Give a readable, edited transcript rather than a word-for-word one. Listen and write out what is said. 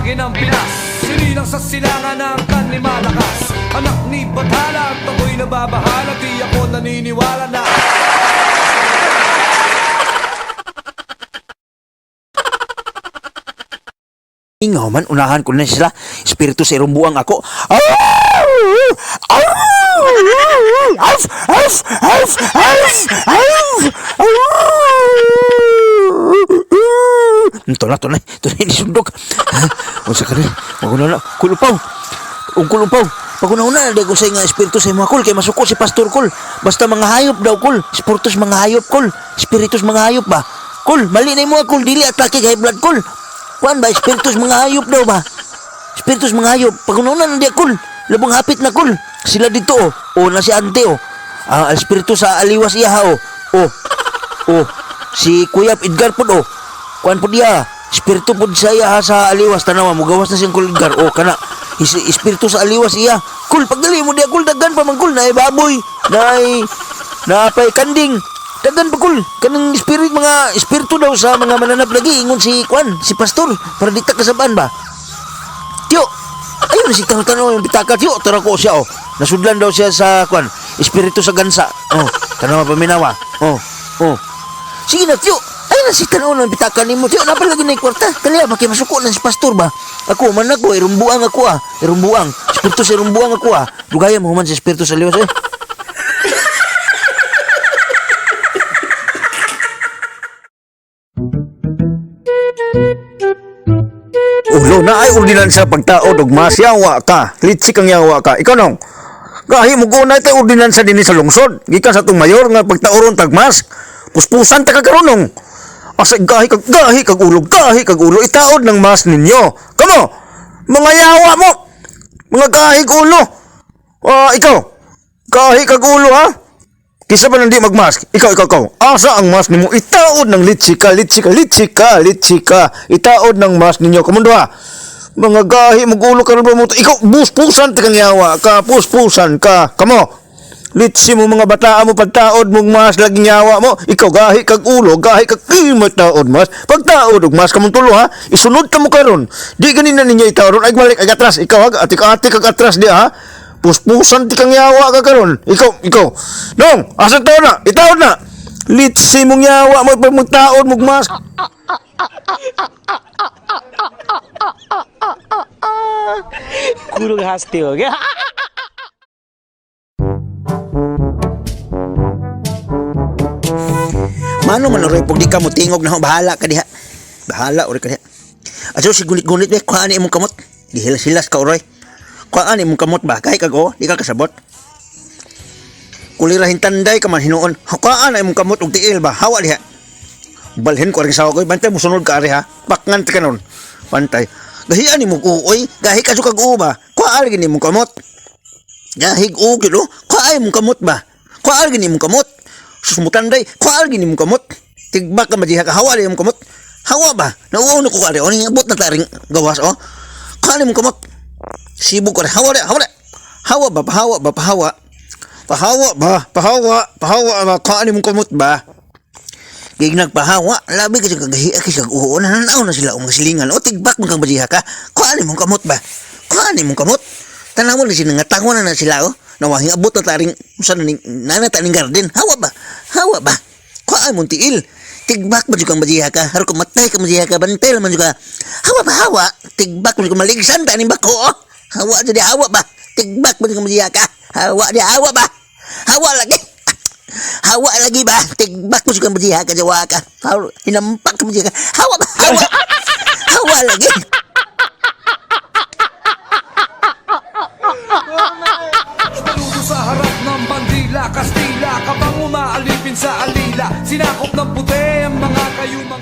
bahagi ng Pinas. Sinilang sa silangan ng kanimalakas, anak ni Bathala at ako'y nababahala. Di ako naniniwala na Ingaw man, unahan ko na sila. Espiritu sa irumbuang ako. Ito na, nisundok. Unsa ka rin, maguna na, kulupaw. Kulupaw. Paguna-una, di ko sa nga espiritu sa mga kul, kay masuko si Pastor Kul. Basta mga hayop daw kul, espiritus mga hayop kul, espiritus mga hayop ba? Kul, mali na yung mga kul, dili atake kay blood kul. Kuan ba, espiritus mga hayop daw ba? Espiritus mga hayop. Paguna-una na di kul, labang hapit na kul. Sila dito o na si ante espiritu sa aliwas iya ha si Kuya Edgar po kuan po diya, espiritu po sa iya sa aliwas, tanawa mo gawas na siyang kul Edgar kana espiritu sa aliwas iya kul, pagdali mo diya kul, dagan pa man kul, na baboy na pay kanding, dagan pa kul kanang espiritu daw sa mga mananap lagi ingon si kuan si pastor para dita kasabaan ba tiyo. Ayun na si tanaw yung bitaka tiyo, tara ko siya nasudlan daw siya sa kuan espiritu sa gansa tanaw paminawa sige na tiyo. Ayun na si tanaw ng bitaka ni mo tiyo, napalagi na yung kwarta kaliya makimasuko na si pastor ba ako man ako irumbuang ako irumbuang espiritu sa irumbuang ako dugaya mo man si espiritu sa liwas Ulo na ay ordinansa pagtaod og mas yawa ka, litsik ang yawa ka. Ikaw nong, gahi mo ko na ito ordinansa din sa lungsod. Gikan sa itong mayor nga pagtaoron tagmas. Puspusan ta kagaron nong. Asa gahi kag ulo, itaod ng mas ninyo. Kamo, mga yawa mo, mga gahi kag ulo. Ikaw, gahi kag ulo ha? Kisa ba nandi magmask? Ikaw. Asa ang mask nimo? Itaod ng litsika. Itaod ng mask ninyo. Kamundo ha? Mga gahi, magulo ka rin ba mo? Ikaw, puspusan ta kang yawa ka. Puspusan ka. Kamo, litsi mo mga bataan mo, pagtaod mong mask, laging yawa mo. Ikaw, gahi kag ulo, gahi kag mataod mask. Pagtaod og mask, kamong tulo ha? Isunod ka mo karon. Di ganina ninyo itaod. Ay, malik, ay atras. Ikaw ha? Atik-atik kag atras di ha? Puspusan ti kang yawa ka karon. Ikaw. Nong, asa taon na? Itaon na. Litsi mong yawa mo pag magtaon mong mask. kurang hasti okay? Mano man oroy pag di ka mo tingog na bahala ka diha. Bahala ori ka diha. Aso si gunit-gunit be kuan imong kamot. Dihilas-hilas ka oroy. Kuan imong kamot ba? Kay kag di ka kasabot. Kulirahin tanday ka man hinuon. Kuan imong kamot og tiil ba? Hawa diha. Balhin ko ring sawa ko, bantay mo sunod ka ari ha. Pakngan ti kanon. Bantay. Gahian nimo kuoy, gahi ka kag uba. Kuan gini imong kamot. Gahig o kilo. Kuan imong kamot ba? Kuan gini imong kamot. Susmutan day, kuan gini imong kamot. Tigbak ka madiha ka hawa imong kamot. Hawa ba? Nauuno ko ari, oni abot na taring gawas Kuan imong kamot. Sibuk ko hawa ba pahawa ba kaan mong kumot ba kay nagpahawa labi kasi kagahi kasi kag uon nanaw na sila ang silingan tigbak mo kang badiha ka kaan mong kamot ba kaan mong kamot tanaw mo sila nga tangon na sila nawahing abot na taring usan nana taning garden hawa ba kaan mong tiil tigbak mo kang badiha ka haro ko matay ka badiha ka bantel man juga hawa tigbak mo kang maligsan taning bako hawa jadi hawa ba tigbak mo kang badiha ka hawa ba hawa lagi ba tigbak mo kang badiha ka jawa ka hinampak ka badiha ka hawa lagi Saludo sa harap ng bandila Kastila, kabang umaalipin sa alila Sinakop ng puti ang mga kayuma